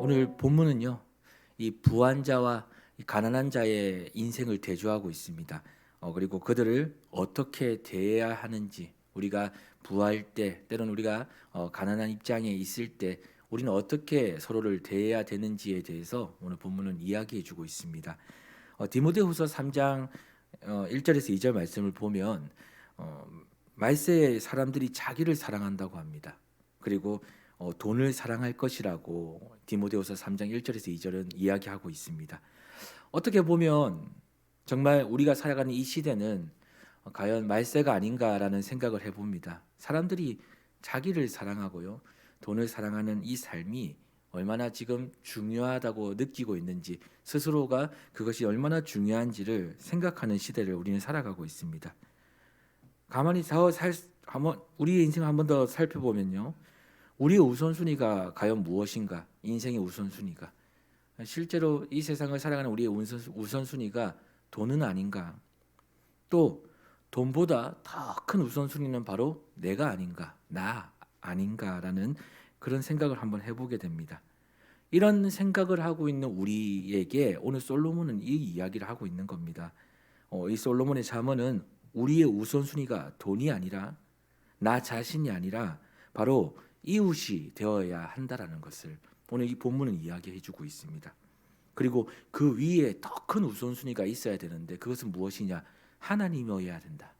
오늘 본문은요, 이 부한 자와 이 가난한 자의 인생을 대조하고 있습니다. 그리고 그들을 어떻게 대해야 하는지, 우리가 부할 때, 때로는 우리가 가난한 입장에 있을 때 우리는 어떻게 서로를 대해야 되는지에 대해서 오늘 본문은 이야기해주고 있습니다. 디모데후서 3장 1절에서 2절 말씀을 보면 어, 말세에 사람들이 자기를 사랑한다고 합니다. 그리고 돈을 사랑할 것이라고 디모데후서 3장 1절에서 2절은 이야기하고 있습니다. 어떻게 보면 정말 우리가 살아가는 이 시대는 과연 말세가 아닌가라는 생각을 해봅니다. 사람들이 자기를 사랑하고요, 돈을 사랑하는 이 삶이 얼마나 지금 중요하다고 느끼고 있는지, 스스로가 그것이 얼마나 중요한지를 생각하는 시대를 우리는 살아가고 있습니다. 가만히 한번 우리의 인생을 한 번 더 살펴보면요, 우리의 우선순위가 과연 무엇인가? 인생의 우선순위가 실제로 이 세상을 살아가는 우리의 우선순위가 돈은 아닌가? 또 돈보다 더 큰 우선순위는 바로 내가 아닌가, 나 아닌가라는 그런 생각을 한번 해보게 됩니다. 이런 생각을 하고 있는 우리에게 오늘 솔로몬은 이 이야기를 하고 있는 겁니다. 이 솔로몬의 잠언은 우리의 우선순위가 돈이 아니라, 나 자신이 아니라 바로 이웃이 되어야 한다라는 것을 오늘 이 본문은 이야기해주고 있습니다. 그리고 그 위에 더 큰 우선순위가 있어야 되는데, 그것은 무엇이냐? 하나님이어야 된다.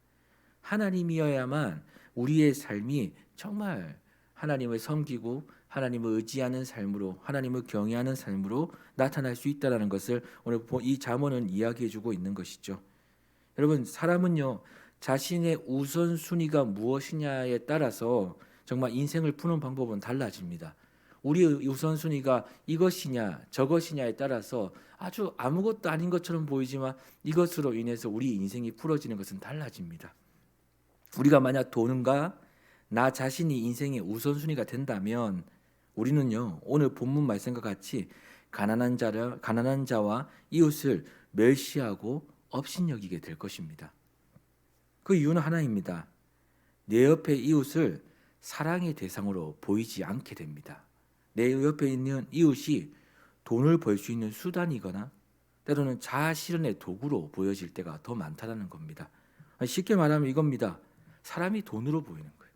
하나님이어야만 우리의 삶이 정말 하나님을 섬기고 하나님을 의지하는 삶으로, 하나님을 경외하는 삶으로 나타날 수 있다는 것을 오늘 이 잠언은 이야기해주고 있는 것이죠. 여러분, 사람은요, 자신의 우선순위가 무엇이냐에 따라서 정말 인생을 푸는 방법은 달라집니다. 우리의 우선순위가 이것이냐 저것이냐에 따라서 아주 아무것도 아닌 것처럼 보이지만 이것으로 인해서 우리 인생이 풀어지는 것은 달라집니다. 우리가 만약 돈과 나 자신이 인생의 우선순위가 된다면 우리는요, 오늘 본문 말씀과 같이 가난한 자와 이웃을 멸시하고 업신여기게 될 것입니다. 그 이유는 하나입니다. 내 옆에 이웃을 사랑의 대상으로 보이지 않게 됩니다. 내 옆에 있는 이웃이 돈을 벌 수 있는 수단이거나 때로는 자아실현의 도구로 보여질 때가 더 많다는 겁니다. 쉽게 말하면 이겁니다. 사람이 돈으로 보이는 거예요.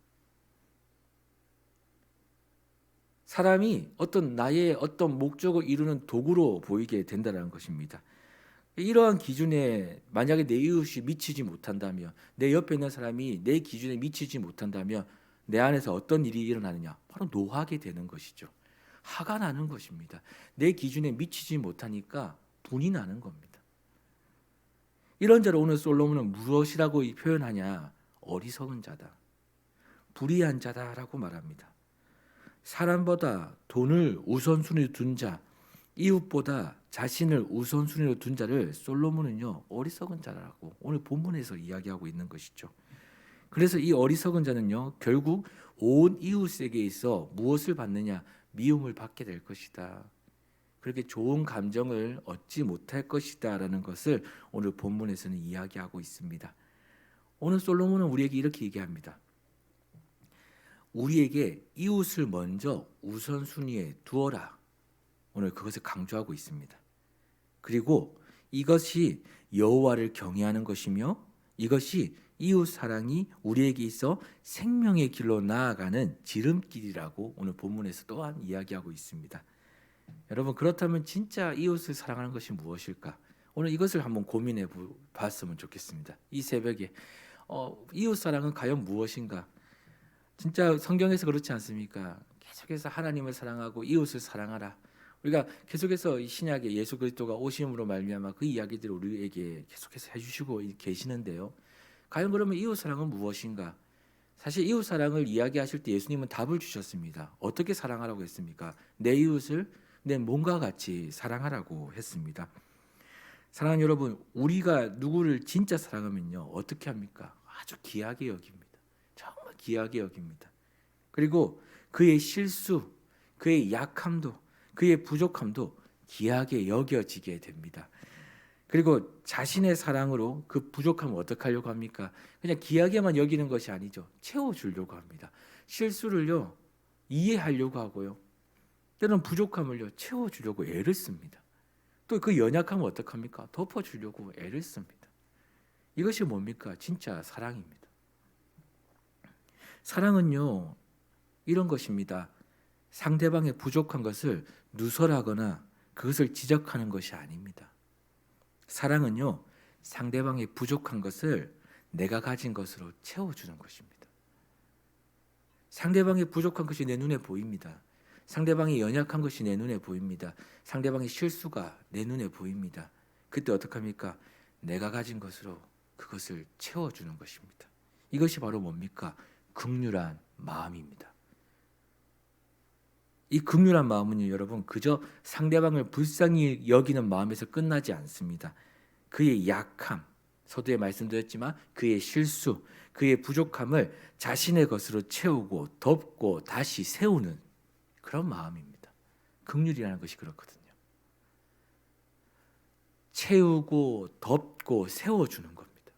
사람이 나의 어떤 목적을 이루는 도구로 보이게 된다는 것입니다. 이러한 기준에 만약에 내 이웃이 미치지 못한다면, 내 옆에 있는 사람이 내 기준에 미치지 못한다면 내 안에서 어떤 일이 일어나느냐? 바로 노하게 되는 것이죠. 화가 나는 것입니다. 내 기준에 미치지 못하니까 분이 나는 겁니다. 이런 자를 오늘 솔로몬은 무엇이라고 표현하냐? 어리석은 자다, 불의한 자다라고 말합니다. 사람보다 돈을 우선순위로 둔 자, 이웃보다 자신을 우선순위로 둔 자를 솔로몬은요, 어리석은 자라고 오늘 본문에서 이야기하고 있는 것이죠. 그래서 이 어리석은 자는요, 결국 온 이웃에게 있어 무엇을 받느냐? 미움을 받게 될 것이다. 그렇게 좋은 감정을 얻지 못할 것이다라는 것을 오늘 본문에서는 이야기하고 있습니다. 오늘 솔로몬은 우리에게 이렇게 얘기합니다. 우리에게 이웃을 먼저 우선순위에 두어라. 오늘 그것을 강조하고 있습니다. 그리고 이것이 여호와를 경외하는 것이며, 이것이 이웃 사랑이 우리에게 있어 생명의 길로 나아가는 지름길이라고 오늘 본문에서 또한 이야기하고 있습니다. 여러분, 그렇다면 진짜 이웃을 사랑하는 것이 무엇일까? 오늘 이것을 한번 고민해 봤으면 좋겠습니다. 이 새벽에 이웃 사랑은 과연 무엇인가? 진짜 성경에서 그렇지 않습니까? 계속해서 하나님을 사랑하고 이웃을 사랑하라. 우리가 계속해서 이 신약에 예수 그리스도가 오심으로 말미암아 그 이야기들을 우리에게 계속해서 해주시고 계시는데요. 과연 그러면 이웃 사랑은 무엇인가? 사실 이웃 사랑을 이야기하실 때 예수님은 답을 주셨습니다. 어떻게 사랑하라고 했습니까? 내 이웃을 내 몸과 같이 사랑하라고 했습니다. 사랑하는 여러분, 우리가 누구를 진짜 사랑하면요, 어떻게 합니까? 아주 귀하게 여깁니다. 정말 귀하게 여깁니다. 그리고 그의 실수, 그의 약함도, 그의 부족함도 귀하게 여겨지게 됩니다. 그리고 자신의 사랑으로 그 부족함을 어떻게 하려고 합니까? 그냥 귀하게만 여기는 것이 아니죠. 채워주려고 합니다. 실수를요, 이해하려고 하고요. 때로는 부족함을요 채워주려고 애를 씁니다. 또 그 연약함을 어떡합니까? 덮어주려고 애를 씁니다. 이것이 뭡니까? 진짜 사랑입니다. 사랑은요 이런 것입니다. 상대방의 부족한 것을 누설하거나 그것을 지적하는 것이 아닙니다. 사랑은요 상대방의 부족한 것을 내가 가진 것으로 채워주는 것입니다. 상대방의 부족한 것이 내 눈에 보입니다. 상대방이 연약한 것이 내 눈에 보입니다. 상대방의 실수가 내 눈에 보입니다. 그때 어떡합니까? 내가 가진 것으로 그것을 채워주는 것입니다. 이것이 바로 뭡니까? 긍휼한 마음입니다. 이 긍휼한 마음은요, 여러분 그저 상대방을 불쌍히 여기는 마음에서 끝나지 않습니다. 그의 약함, 서두에 말씀드렸지만 그의 실수, 그의 부족함을 자신의 것으로 채우고 덮고 다시 세우는 그런 마음입니다. 긍휼이라는 것이 그렇거든요. 채우고 덮고 세워주는 겁니다.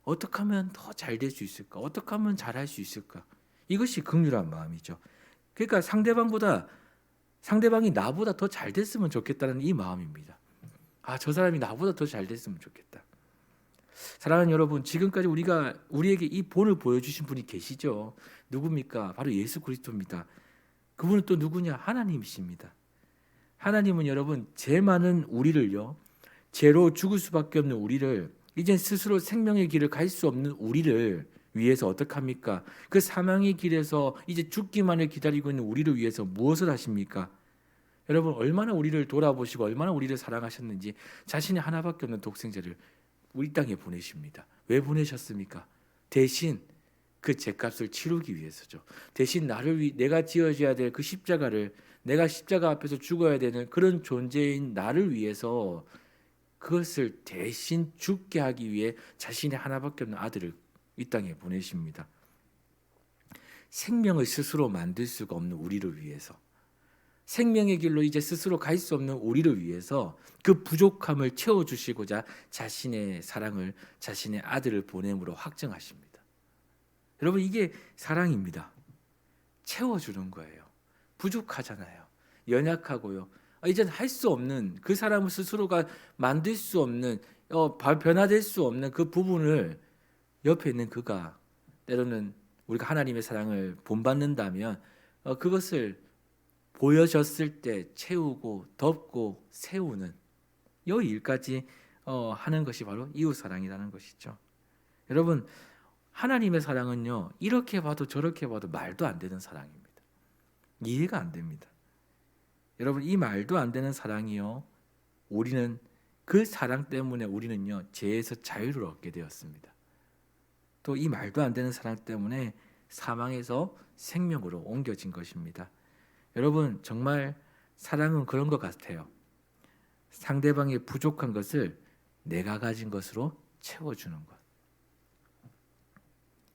어떻게 하면 더 잘 될 수 있을까? 어떻게 하면 잘할 수 있을까? 이것이 긍휼한 마음이죠. 그러니까 상대방이 나보다 더 잘 됐으면 좋겠다는 이 마음입니다. 저 사람이 나보다 더 잘 됐으면 좋겠다. 사랑하는 여러분, 지금까지 우리에게 이 본을 보여주신 분이 계시죠. 누굽니까? 바로 예수 그리스도입니다. 그분은 또 누구냐? 하나님이십니다. 하나님은 여러분 죄 많은 우리를요, 죄로 죽을 수밖에 없는 우리를, 이젠 스스로 생명의 길을 갈 수 없는 우리를 위해서 어떻게 합니까? 그 사망의 길에서 이제 죽기만을 기다리고 있는 우리를 위해서 무엇을 하십니까? 여러분 얼마나 우리를 돌아보시고 얼마나 우리를 사랑하셨는지 자신의 하나밖에 없는 독생자를 우리 땅에 보내십니다. 왜 보내셨습니까? 대신 그 죄값을 치르기 위해서죠. 대신 내가 지어져야 될 그 십자가를, 내가 십자가 앞에서 죽어야 되는 그런 존재인 나를 위해서 그것을 대신 죽게 하기 위해 자신의 하나밖에 없는 아들을 이 땅에 보내십니다. 생명을 스스로 만들 수가 없는 우리를 위해서, 생명의 길로 이제 스스로 갈 수 없는 우리를 위해서 그 부족함을 채워주시고자 자신의 사랑을, 자신의 아들을 보냄으로 확증하십니다. 여러분 이게 사랑입니다. 채워주는 거예요. 부족하잖아요. 연약하고요. 이젠 할 수 없는, 그 사람을 스스로가 만들 수 없는, 변화될 수 없는 그 부분을 옆에 있는 그가, 때로는 우리가 하나님의 사랑을 본받는다면 그것을 보여졌을 때 채우고 덮고 세우는 이 일까지 하는 것이 바로 이웃 사랑이라는 것이죠. 여러분 하나님의 사랑은요 이렇게 봐도 저렇게 봐도 말도 안 되는 사랑입니다. 이해가 안 됩니다. 여러분 이 말도 안 되는 사랑이요, 우리는 그 사랑 때문에 우리는요 죄에서 자유를 얻게 되었습니다. 또 이 말도 안 되는 사랑 때문에 사망에서 생명으로 옮겨진 것입니다. 여러분 정말 사랑은 그런 것 같아요. 상대방의 부족한 것을 내가 가진 것으로 채워주는 것.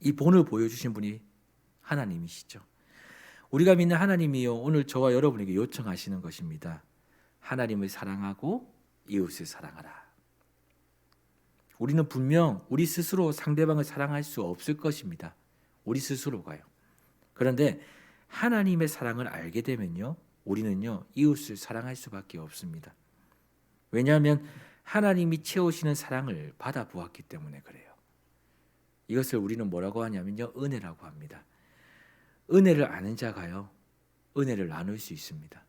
이 본을 보여주신 분이 하나님이시죠. 우리가 믿는 하나님이요 오늘 저와 여러분에게 요청하시는 것입니다. 하나님을 사랑하고 이웃을 사랑하라. 우리는 분명 우리 스스로 상대방을 사랑할 수 없을 것입니다. 우리 스스로가요. 그런데 하나님의 사랑을 알게 되면요 우리는요 이웃을 사랑할 수밖에 없습니다. 왜냐하면 하나님이 채우시는 사랑을 받아보았기 때문에 그래요. 이것을 우리는 뭐라고 하냐면요 은혜라고 합니다. 은혜를 아는 자가요 은혜를 나눌 수 있습니다.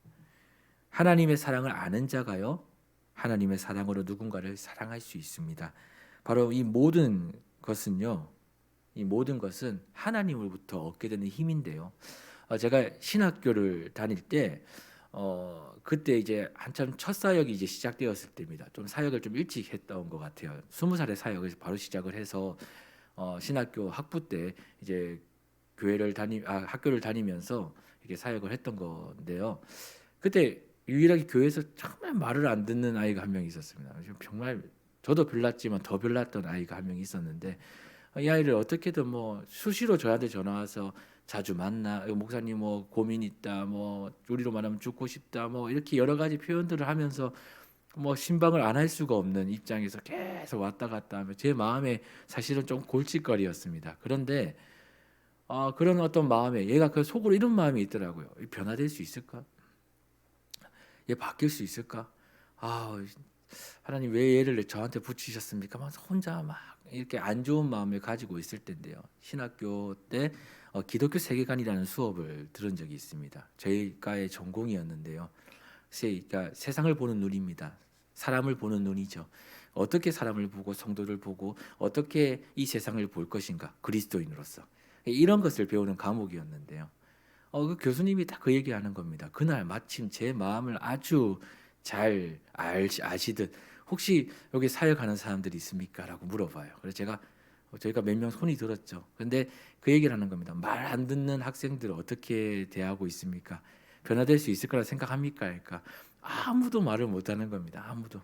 하나님의 사랑을 아는 자가요 하나님의 사랑으로 누군가를 사랑할 수 있습니다. 바로 이 모든 것은 하나님으로부터 얻게 되는 힘인데요. 제가 신학교를 다닐 때 그때 이제 한참 첫 사역이 이제 시작되었을 때입니다. 좀 사역을 좀 일찍 했던 것 같아요. 20살에 사역을 바로 시작을 해서 신학교 학부 때 이제 학교를 다니면서 이렇게 사역을 했던 건데요. 그때 유일하게 교회에서 정말 말을 안 듣는 아이가 한 명 있었습니다. 정말 저도 별났지만 더 별났던 아이가 한 명 있었는데, 이 아이를 어떻게든 수시로 저한테 전화 와서 자주 만나, 목사님 고민 있다, 우리로 말하면 죽고 싶다, 이렇게 여러 가지 표현들을 하면서 신방을 안 할 수가 없는 입장에서 계속 왔다 갔다 하며 제 마음에 사실은 좀 골칫거리였습니다. 그런데 그런 어떤 마음에 얘가 그 속으로 이런 마음이 있더라고요. 변화될 수 있을까? 얘 바뀔 수 있을까? 하나님 왜 얘를 저한테 붙이셨습니까? 막 혼자 막 이렇게 안 좋은 마음을 가지고 있을 텐데요. 신학교 때 기독교 세계관이라는 수업을 들은 적이 있습니다. 저희가의 전공이었는데요. 그러니까 세상을 보는 눈입니다. 사람을 보는 눈이죠. 어떻게 사람을 보고 성도를 보고 어떻게 이 세상을 볼 것인가, 그리스도인으로서 이런 것을 배우는 과목이었는데요. 그 교수님이 딱 그 얘기하는 겁니다. 그날 마침 제 마음을 아주 잘 아시듯 혹시 여기 사역하는 사람들이 있습니까?라고 물어봐요. 그래서 저희가 몇 명 손이 들었죠. 근데 그 얘기를 하는 겁니다. 말 안 듣는 학생들을 어떻게 대하고 있습니까? 변화될 수 있을 거라 생각합니까? 그러니까 아무도 말을 못 하는 겁니다. 아무도.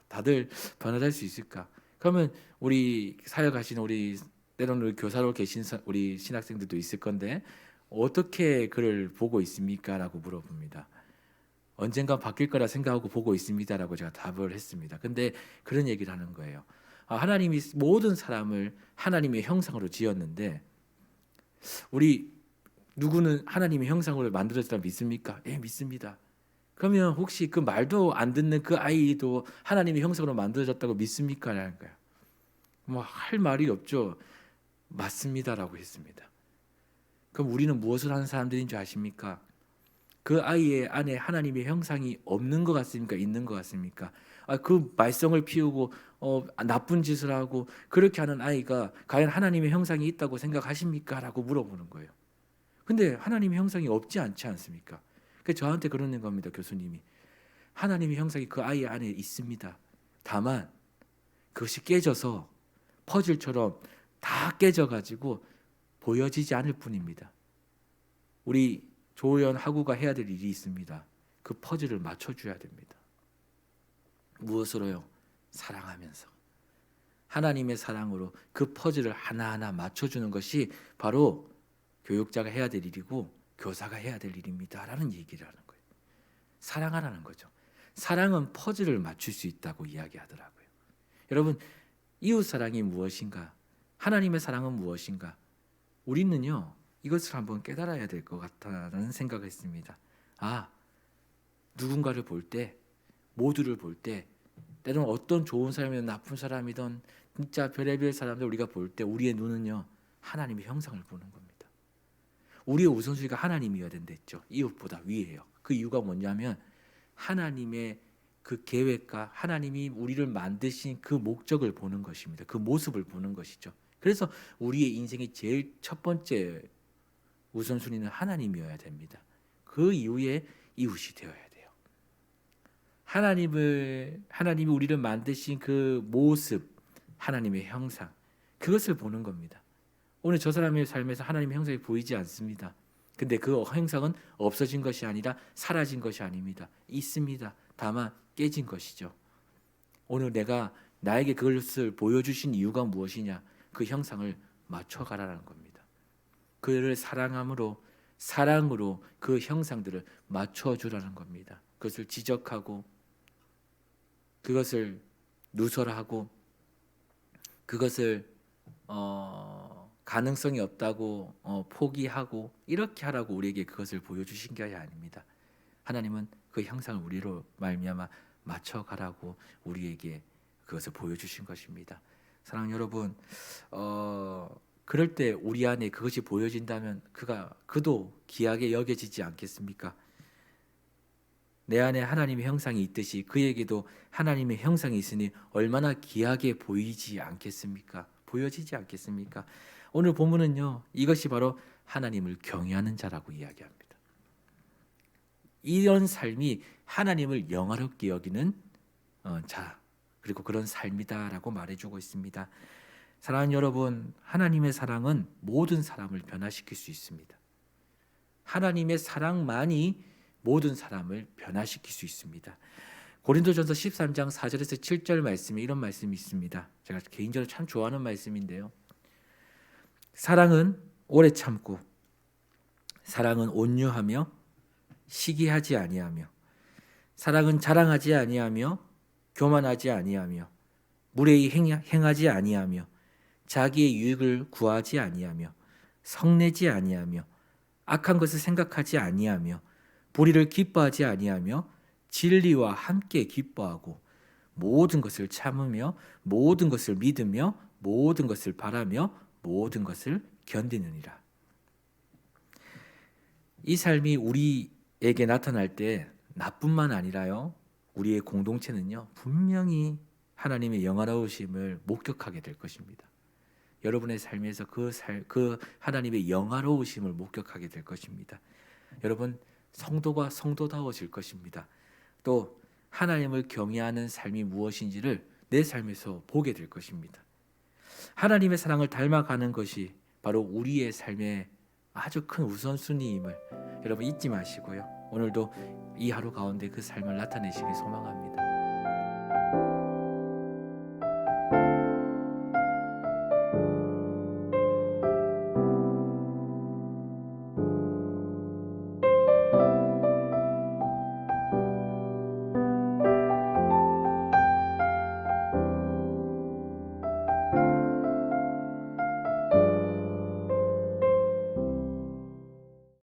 다들 변화될 수 있을까? 그러면 우리 사역하시는 우리 때로는 우리 교사로 계신 우리 신학생들도 있을 건데 어떻게 그를 보고 있습니까?라고 물어봅니다. 언젠가 바뀔 거라 생각하고 보고 있습니다라고 제가 답을 했습니다. 근데 그런 얘기를 하는 거예요. 하나님이 모든 사람을 하나님의 형상으로 지었는데 우리 누구는 하나님의 형상으로 만들어졌다고 믿습니까? 예, 믿습니다. 그러면 혹시 그 말도 안 듣는 그 아이도 하나님의 형상으로 만들어졌다고 믿습니까? 라는 거예요. 뭐 할 말이 없죠. 맞습니다라고 했습니다. 그럼 우리는 무엇을 하는 사람들인 줄 아십니까? 그 아이의 안에 하나님의 형상이 없는 것 같습니까? 있는 것 같습니까? 그 말썽을 피우고 나쁜 짓을 하고 그렇게 하는 아이가 과연 하나님의 형상이 있다고 생각하십니까? 라고 물어보는 거예요. 근데 하나님의 형상이 없지 않지 않습니까? 저한테 그러는 겁니다. 교수님이. 하나님의 형상이 그 아이 안에 있습니다. 다만 그것이 깨져서 퍼즐처럼 다 깨져가지고 보여지지 않을 뿐입니다. 우리 조연 하구가 해야 될 일이 있습니다. 그 퍼즐을 맞춰줘야 됩니다. 무엇으로요? 사랑하면서. 하나님의 사랑으로 그 퍼즐을 하나하나 맞춰주는 것이 바로 교육자가 해야 될 일이고 교사가 해야 될 일입니다. 라는 얘기를 하는 거예요. 사랑하라는 거죠. 사랑은 퍼즐을 맞출 수 있다고 이야기하더라고요. 여러분, 이웃사랑이 무엇인가? 하나님의 사랑은 무엇인가? 우리는요, 이것을 한번 깨달아야 될 것 같다는 생각을 했습니다. 누군가를 볼 때, 모두를 볼 때, 때로는 어떤 좋은 사람이든 나쁜 사람이든 진짜 별의별 사람들 우리가 볼 때 우리의 눈은요, 하나님의 형상을 보는 겁니다. 우리의 우선순위가 하나님이어야 된다 했죠. 이웃보다 위에요. 그 이유가 뭐냐면 하나님의 그 계획과 하나님이 우리를 만드신 그 목적을 보는 것입니다. 그 모습을 보는 것이죠. 그래서 우리의 인생의 제일 첫 번째 우선순위는 하나님이어야 됩니다. 그 이후에 이웃이 되어야 돼요. 하나님이 우리를 만드신 그 모습, 하나님의 형상, 그것을 보는 겁니다. 오늘 저 사람의 삶에서 하나님의 형상이 보이지 않습니다. 근데 그 형상은 없어진 것이 아니라 사라진 것이 아닙니다. 있습니다. 다만 깨진 것이죠. 오늘 나에게 그것을 보여주신 이유가 무엇이냐? 그 형상을 맞춰가라는 겁니다. 그를 사랑으로 그 형상들을 맞춰주라는 겁니다. 그것을 지적하고 그것을 누설하고 그것을 가능성이 없다고 포기하고 이렇게 하라고 우리에게 그것을 보여주신 게 아닙니다. 하나님은 그 형상을 우리로 말미암아 맞춰가라고 우리에게 그것을 보여주신 것입니다. 사랑하는 여러분, 그럴 때 우리 안에 그것이 보여진다면 그도 귀하게 여겨지지 않겠습니까? 내 안에 하나님의 형상이 있듯이 그에게도 하나님의 형상이 있으니 얼마나 귀하게 보이지 않겠습니까? 보여지지 않겠습니까? 오늘 본문은요, 이것이 바로 하나님을 경외하는 자라고 이야기합니다. 이런 삶이 하나님을 영화롭게 여기는 자, 그리고 그런 삶이다라고 말해주고 있습니다. 사랑하는 여러분, 하나님의 사랑은 모든 사람을 변화시킬 수 있습니다. 하나님의 사랑만이 모든 사람을 변화시킬 수 있습니다. 고린도전서 13장 4절에서 7절 말씀에 이런 말씀이 있습니다. 제가 개인적으로 참 좋아하는 말씀인데요. 사랑은 오래 참고 사랑은 온유하며 시기하지 아니하며 사랑은 자랑하지 아니하며 교만하지 아니하며 무례히 행하지 아니하며 자기의 유익을 구하지 아니하며 성내지 아니하며 악한 것을 생각하지 아니하며 불의를 기뻐하지 아니하며 진리와 함께 기뻐하고 모든 것을 참으며 모든 것을 믿으며 모든 것을 바라며 모든 것을 견디느니라. 이 삶이 우리에게 나타날 때 나뿐만 아니라요, 우리의 공동체는요 분명히 하나님의 영화로우심을 목격하게 될 것입니다. 여러분의 삶에서 그 하나님의 영화로우심을 목격하게 될 것입니다. 여러분, 성도가 성도다워질 것입니다. 또 하나님을 경외하는 삶이 무엇인지를 내 삶에서 보게 될 것입니다. 하나님의 사랑을 닮아가는 것이 바로 우리의 삶의 아주 큰 우선순위임을 여러분 잊지 마시고요. 오늘도 이 하루 가운데 그 삶을 나타내시길 소망합니다.